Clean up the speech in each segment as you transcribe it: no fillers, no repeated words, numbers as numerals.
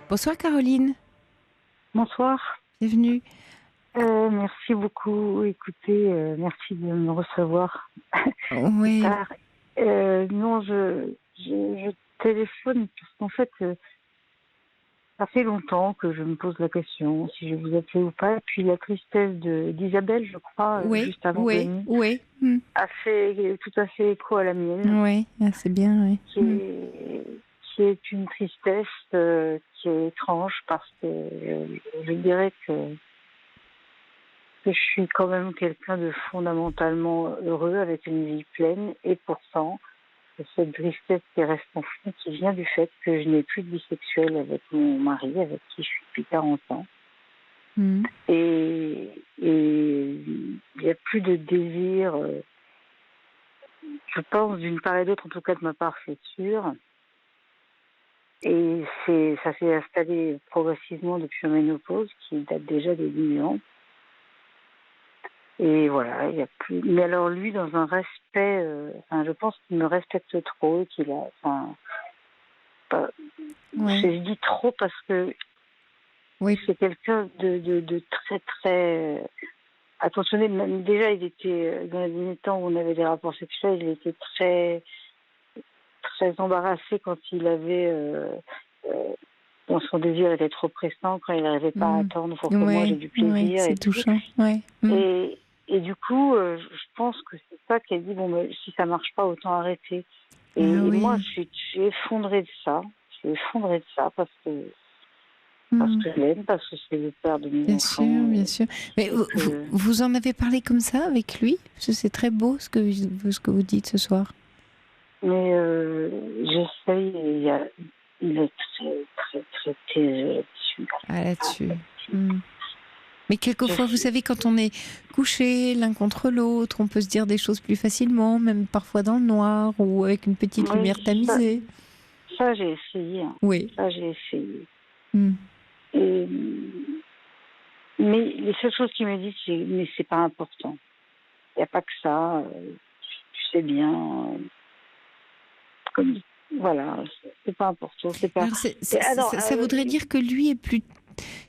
Bonsoir Caroline, Bonsoir. bienvenue. Merci beaucoup. Écoutez, merci de me recevoir si Oui, tard. Non, je téléphone parce qu'en fait, ça fait longtemps que je me pose la question si je vous appelais ou pas. Et puis la tristesse d'Isabelle, je crois, oui, juste avant oui, Denis, oui, a fait tout à fait écho à la mienne, oui, c'est bien, oui. qui est, qui est une tristesse qui est étrange parce que je dirais que je suis quand même quelqu'un de fondamentalement heureux avec une vie pleine et pourtant cette tristesse qui reste en fond qui vient du fait que je n'ai plus de vie sexuelle avec mon mari avec qui je suis depuis 40 ans Mm. et il n'y a plus de désir je pense d'une part et d'autre en tout cas de ma part c'est sûr et ça s'est installé progressivement depuis ma ménopause qui date déjà de 10 ans. Et voilà, il y a plus. Mais alors lui, dans un respect, je pense qu'il me respecte trop et qu'il a, pas- Oui, je dis trop parce que oui, c'est quelqu'un de très très attentionné. Même déjà, il était dans les derniers temps où on avait des rapports sexuels, il était très très embarrassé quand il avait dans son désir était trop pressant, quand il n'arrivait pas à mm. attendre pour que moi j'ai Oui, du oui, plaisir c'est et tout. touchant, oui. Mm. Et, et du coup, je pense que c'est ça qu'elle dit, bon, mais si ça marche pas, autant arrêter. Ah Et moi, oui, j'ai effondré de ça. J'ai effondré de ça parce mm. que je l'aime, parce que c'est le père de mes Bien sûr, enfants. bien sûr. Mais Et que, vous en avez parlé comme ça avec lui? Parce que c'est très beau ce que vous dites ce soir. mais j'essaye, et il est très, très, très terrible là-dessus. Ah, Ah, là-dessus. Mm. Mais quelquefois, vous je- savez, quand on est couché l'un contre l'autre, on peut se dire des choses plus facilement, même parfois dans le noir ou avec une petite oui, lumière tamisée. ça j'ai essayé. Hein. Oui. Ça, j'ai essayé. Mm. Et, mais les seules choses qu'il me dit, c'est mais c'est pas important. Il n'y a pas que ça. Tu sais bien. Comme, voilà, c'est pas important. C'est pas. Alors, Et alors, ça voudrait dire que lui est plus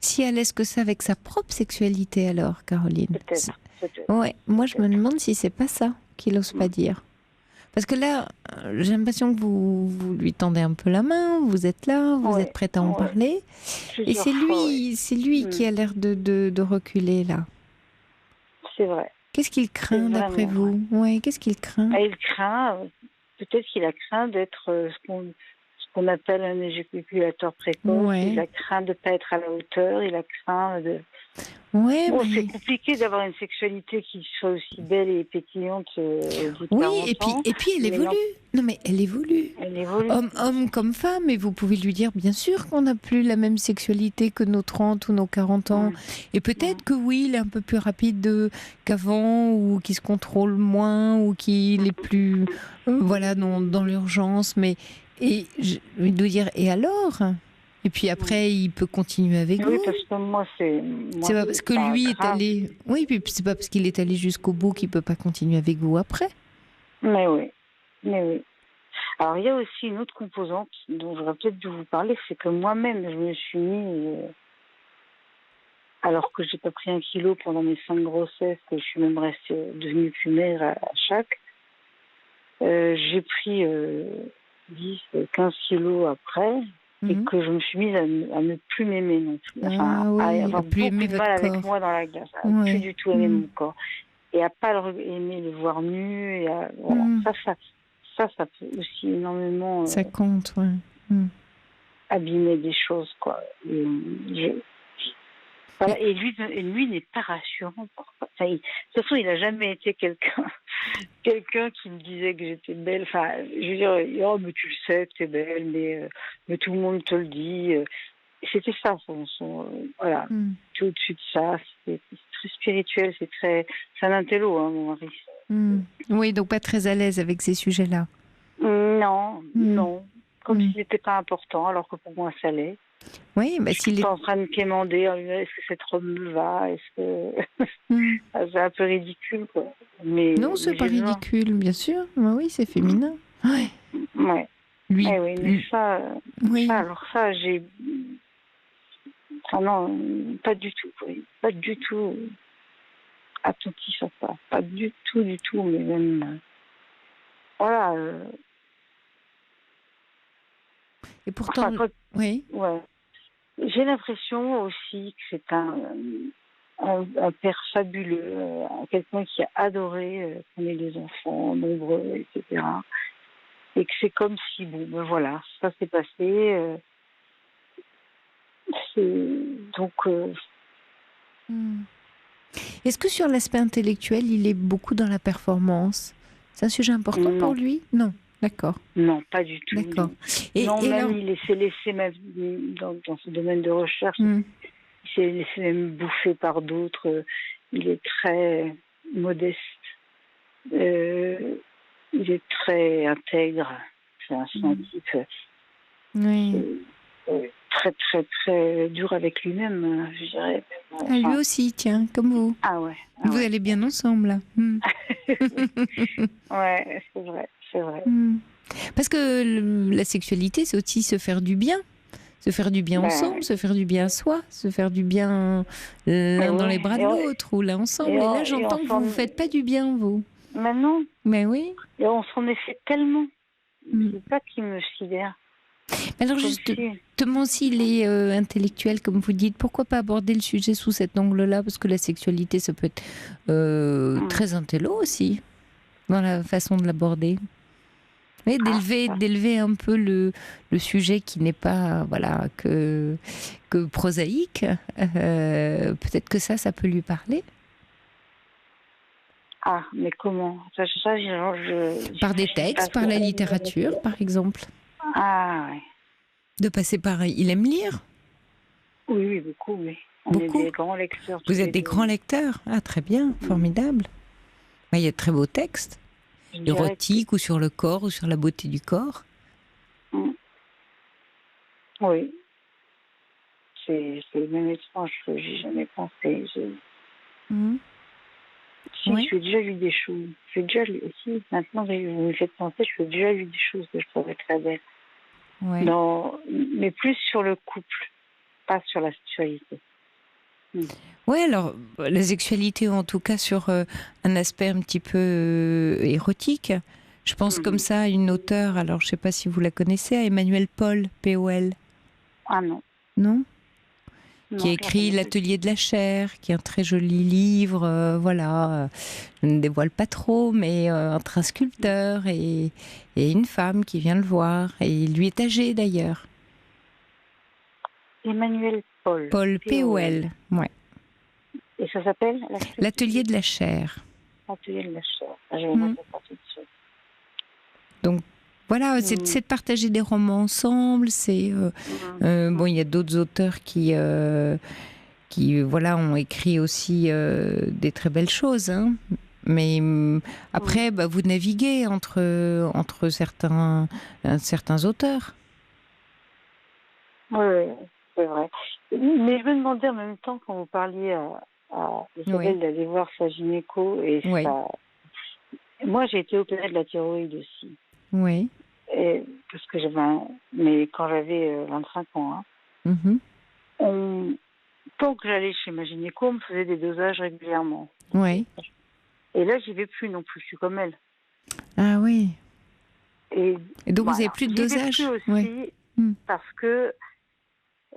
si à l'aise que ça avec sa propre sexualité, alors, Caroline. peut-être, peut-être, Ouais, moi je me peut-être. demande si c'est pas ça qu'il ose pas Mm. dire. Parce que là, j'ai l'impression que vous lui tendez un peu la main, vous êtes là, vous êtes Ouais, prête à en ouais. parler. Et Plusieurs fois, ouais. c'est lui qui Mm. a l'air de reculer là. C'est vrai. Qu'est-ce qu'il C'est craint d'après vraiment vrai. vous? Ouais, qu'est-ce qu'il craint? Et il craint, peut-être qu'il a craint d'être ce qu'on appelle un éjaculateur précoce. Il Ouais, a craint de ne pas être à la hauteur. Il a craint de. ouais, Bon, c'est mais compliqué d'avoir une sexualité qui soit aussi belle et pétillante au bout de oui, 40 ans, et puis elle mais évolue. non, Non, mais elle évolue. elle évolue. Homme comme femme, et vous pouvez lui dire bien sûr qu'on n'a plus la même sexualité que nos 30 ou nos 40 ans. Mm, Et mm, peut-être que oui, il est un peu plus rapide qu'avant, ou qu'il se contrôle moins, ou qu'il est plus voilà, dans l'urgence. Mais et je vais lui dire, et alors? Et puis mm. après, il peut continuer avec Oui, vous. parce que moi, C'est pas parce c'est que pas lui est grave. allé. Oui, puis c'est pas parce qu'il est allé jusqu'au bout qu'il peut pas continuer avec vous après. Mais oui, mais oui. Alors, il y a aussi une autre composante dont j'aurais peut-être dû vous parler, c'est que moi-même, je me suis mis, alors que j'ai pas pris 1 kilo pendant mes 5 grossesses, que je suis même restée devenue plus maigre à chaque, j'ai pris 10, 15 kilos après, et Mhm. que je me suis mise à ne plus m'aimer non plus. Enfin, Ah à oui, à avoir plus aimer beaucoup de mal votre avec corps. moi dans la glace, à plus Ouais. du tout aimer Mm. mon corps. Et à pas aimer le voir nu, et voilà. Mm. Ça peut aussi énormément Ça compte, ouais. Mm. abîmer des choses, quoi. Mais Voilà. Et lui n'est pas rassurant. Enfin, de toute façon, il n'a jamais été quelqu'un qui me disait que j'étais belle. Enfin, je veux dire, oh, mais tu le sais que t'es belle, mais tout le monde te le dit. C'était ça, voilà. mm. Tout au-dessus de ça, c'est très spirituel, c'est un intello, hein, mon mari. Mm. Oui, donc pas très à l'aise avec ces sujets-là. Non, Mm. non. Comme Mm. s'il n'était pas important, alors que pour moi, ça l'est. Oui, bah Je suis tout s'il le est. temps en train de quémander, en lui disant, est-ce que cette robe me va? Est-ce que. Mm. Ah, c'est un peu ridicule, quoi. Mais, Non, c'est mais pas j'ai besoin. ridicule, bien sûr. Bah oui, c'est féminin. Ouais. Ouais. Lui, Eh oui, mais ça, oui. alors ça, Ah non, pas du tout. Oui. Pas du tout attentif à ça. Pas du tout, mais même... voilà. Et pourtant, Enfin, oui. ouais. J'ai l'impression aussi que c'est un père fabuleux, quelqu'un qui a adoré qu'on ait des enfants nombreux, etc. Et que c'est comme si, bon, ben voilà, ça s'est passé. Donc, Hmm. Est-ce que sur l'aspect intellectuel, il est beaucoup dans la performance? C'est un sujet important pour non, lui? Non. D'accord. non, pas du tout. D'accord. Non, Et, non, et même alors, il s'est laissé, même dans ce domaine de recherche, hmm. il s'est laissé même bouffer par d'autres. Il est très modeste. Euh, il est très intègre. C'est un type Oui. très, très, très dur avec lui-même, je dirais. Ah, lui Enfin, aussi, tiens, comme vous. ah ouais, ah Vous ouais. allez bien ensemble, là. Hmm. Ouais, c'est vrai, c'est vrai. Hmm. Parce que la sexualité, c'est aussi se faire du bien. Se faire du bien Ben, ensemble, se faire du bien à soi, se faire du bien et l'un dans les ouais, bras de l'autre, ou là ensemble. Et là, et on j'entends que s'en... vous ne vous faites pas du bien, vous. Maintenant, Mais oui. et on s'en est fait tellement. Hmm. C'est pas qui me sidère. Alors Comme si... justement, s'il est intellectuel, comme vous dites, pourquoi pas aborder le sujet sous cet angle-là? Parce que la sexualité, ça peut être très intello aussi, dans la façon de l'aborder. Oui, Ah, d'élever un peu le sujet qui n'est pas voilà que prosaïque. Peut-être que ça peut lui parler. mais comment? Par des J'imagine pas textes, par ça. la littérature, par exemple. Ah, ouais. De passer par... Il aime lire Oui, oui, beaucoup, oui. On est beaucoup. des grands lecteurs tous Vous êtes les des deux. grands lecteurs. Ah, très bien, formidable. Il y a de très beaux textes, Je dirais que... érotiques ou sur le corps ou sur la beauté du corps. Mm. Oui, c'est même étrange que j'ai jamais pensé. Mhm. Si, Oui. j'ai déjà lu des choses. J'ai déjà lu, si, maintenant que vous me faites penser, j'ai déjà lu des choses que je trouvais très belles. Ouais. Mais plus sur le couple, pas sur la sexualité. Mm. Oui, alors la sexualité, en tout cas sur un aspect un petit peu érotique. Je pense comme Mhm. ça à une auteure, alors je ne sais pas si vous la connaissez, à Emmanuel Paul, P-O-L, Ah non, non? Qui a non, je la écrit connais pas du L'Atelier de la chair, qui est un très joli livre, voilà. Je ne dévoile pas trop, mais entre un tout. sculpteur et une femme qui vient le voir. Et lui est âgé d'ailleurs. Emmanuel Paul, Paul, P-O-L. P-O-L, ouais. Et ça s'appelle L'Atelier de la chair. l'atelier de la chair. Ah, je vais Mm. noter ça tout de suite. Donc voilà, Mm. c'est de partager des romans ensemble. C'est Mm. bon, il y a d'autres auteurs qui voilà ont écrit aussi des très belles choses. Hein. Mais Mm. après, bah, vous naviguez entre certains auteurs. Oui, c'est vrai. Mais je me demandais en même temps, quand vous parliez à Oui, Isabelle d'aller voir sa gynéco et oui, ça. Moi, j'ai été opérée de la thyroïde aussi. oui. Parce que mais quand j'avais 25 ans, hein, Mhm. tant que j'allais chez ma gynéco, on me faisait des dosages régulièrement. Oui. Et là, j'y vais plus non plus, je suis comme elle. Ah oui. Et Et donc vous avez voilà, plus de j'y vais plus dosage. Oui. aussi Mm. parce que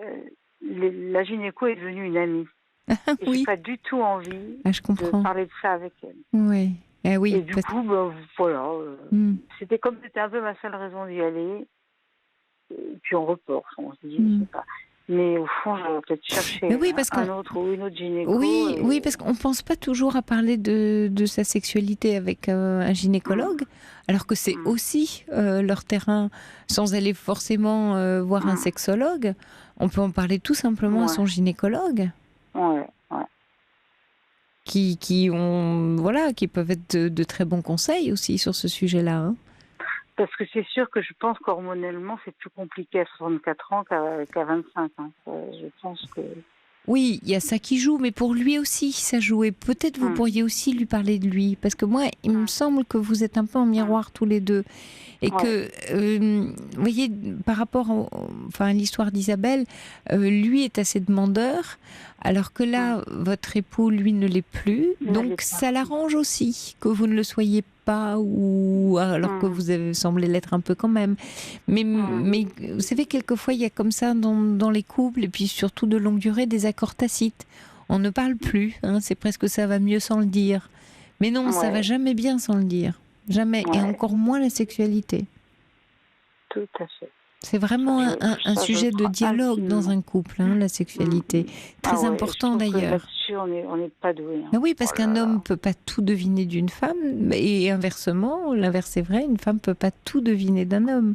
euh, la gynéco est devenue une amie. Et j'ai Oui. pas du tout envie Ah, je de comprends. parler de ça avec elle. Oui. Eh Et oui. du coup, ben, voilà, Mm. c'était un peu ma seule raison d'y aller. Et puis on reporte, on se dit, je Mm. sais pas. Mais au fond, j'aurais peut-être cherché Mais oui, parce un qu'on autre ou une autre gynéco. Oui, oui, parce qu'on pense pas toujours à parler de sa sexualité avec un Mm, gynécologue, alors que c'est mm, aussi leur terrain, sans aller forcément voir un mm. sexologue. On peut en parler tout simplement à Ouais, son gynécologue, ouais, ouais. voilà, qui peuvent être de très bons conseils aussi sur ce sujet-là. Hein. Parce que c'est sûr que je pense qu'hormonellement, c'est plus compliqué à 64 ans qu'à 25 ans. Je pense que... Oui, il y a ça qui joue, mais pour lui aussi, ça joue. Et peut-être vous pourriez aussi lui parler de lui. Parce que moi, il me semble que vous êtes un peu en miroir tous les deux. Et Ouais. que, vous voyez, par rapport à l'histoire d'Isabelle, lui est assez demandeur, alors que là, votre époux, lui, ne l'est plus. Il ne l'est Donc, pas. ça l'arrange aussi que vous ne le soyez pas, ou alors que vous avez semblé l'être un peu quand même. Mais vous savez, quelquefois, il y a comme ça dans les couples, et puis surtout de longue durée, des accords tacites. On ne parle plus, hein, c'est presque ça va mieux sans le dire. Mais non, ça va jamais bien sans le dire. Jamais. Et encore moins la sexualité. Tout à fait. C'est vraiment un sujet de dialogue dans un couple, hein, la sexualité. Très important d'ailleurs. Là-dessus, on n'est pas doué. Hein. Oui, parce qu'un homme ne peut pas tout deviner d'une femme. Et inversement, l'inverse est vrai, une femme ne peut pas tout deviner d'un homme.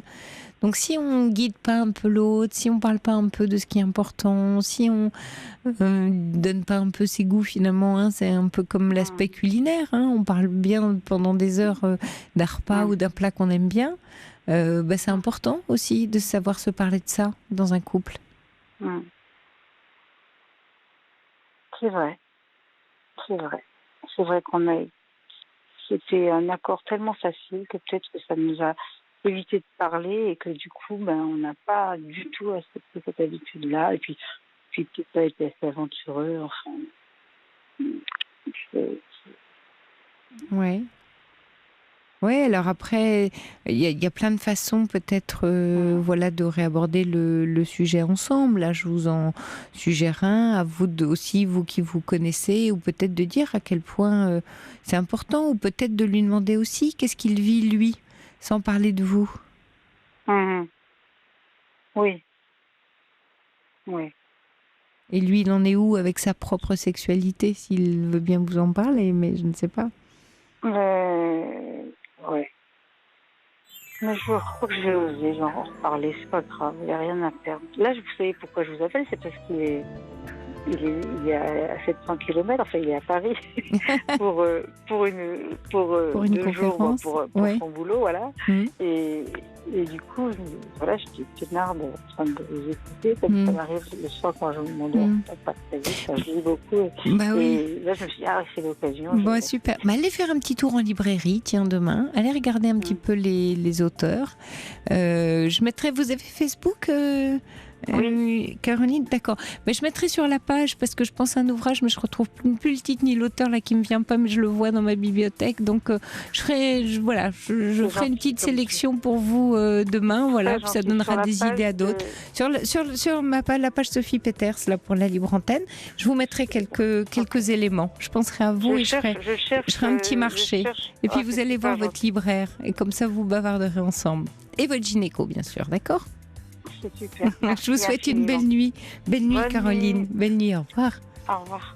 Donc si on guide pas un peu l'autre, si on parle pas un peu de ce qui est important, si on donne pas un peu ses goûts finalement, hein, c'est un peu comme l'aspect culinaire, hein, on parle bien pendant des heures d'un repas ou d'un plat qu'on aime bien, c'est important aussi de savoir se parler de ça dans un couple. C'est vrai, c'est vrai c'était un accord tellement facile que peut-être que ça nous a évité de parler et que du coup, on n'a pas du tout accepté cette habitude-là. Et puis peut-être pas été assez aventureux. Enfin, Ouais. Oui, alors après, il y a plein de façons peut-être de réaborder le sujet ensemble. Là, je vous en suggère un, à vous aussi, vous qui vous connaissez, ou peut-être de dire à quel point c'est important, ou peut-être de lui demander aussi qu'est-ce qu'il vit lui, sans parler de vous. Oui. Et lui, il en est où avec sa propre sexualité, s'il veut bien vous en parler, mais je ne sais pas. Ouais. Mais je crois que je vais oser, en reparler, c'est pas grave, il n'y a rien à perdre. Là, vous savez pourquoi je vous appelle, c'est parce qu'il est à 700 km, enfin il est à Paris pour une 2 jours pour son boulot, voilà. Et du coup, j'étais peinarde en train de vous écouter, comme ça m'arrive le soir quand je m'endors, pas très vite, je lis beaucoup. Et là, je me suis dit, c'est l'occasion. Super. Allez faire un petit tour en librairie, tiens, demain. Allez regarder un petit peu les auteurs. Je mettrai, vous avez Facebook Oui. Caroline, d'accord. Mais je mettrai sur la page parce que je pense à un ouvrage, mais je retrouve plus le titre ni l'auteur là qui me vient pas, mais je le vois dans ma bibliothèque. Donc je ferai une petite sélection pour vous demain, voilà, puis ça donnera des idées à d'autres. Sur la page Sophie Peters là pour la libre antenne, je vous mettrai quelques éléments. Je penserai à vous et je ferai un petit marché. Et puis vous allez voir votre libraire et comme ça vous bavarderez ensemble. Et votre gynéco, bien sûr, d'accord ? C'est super. Je vous souhaite une belle nuit. Belle nuit, Caroline. Belle nuit, au revoir. Au revoir.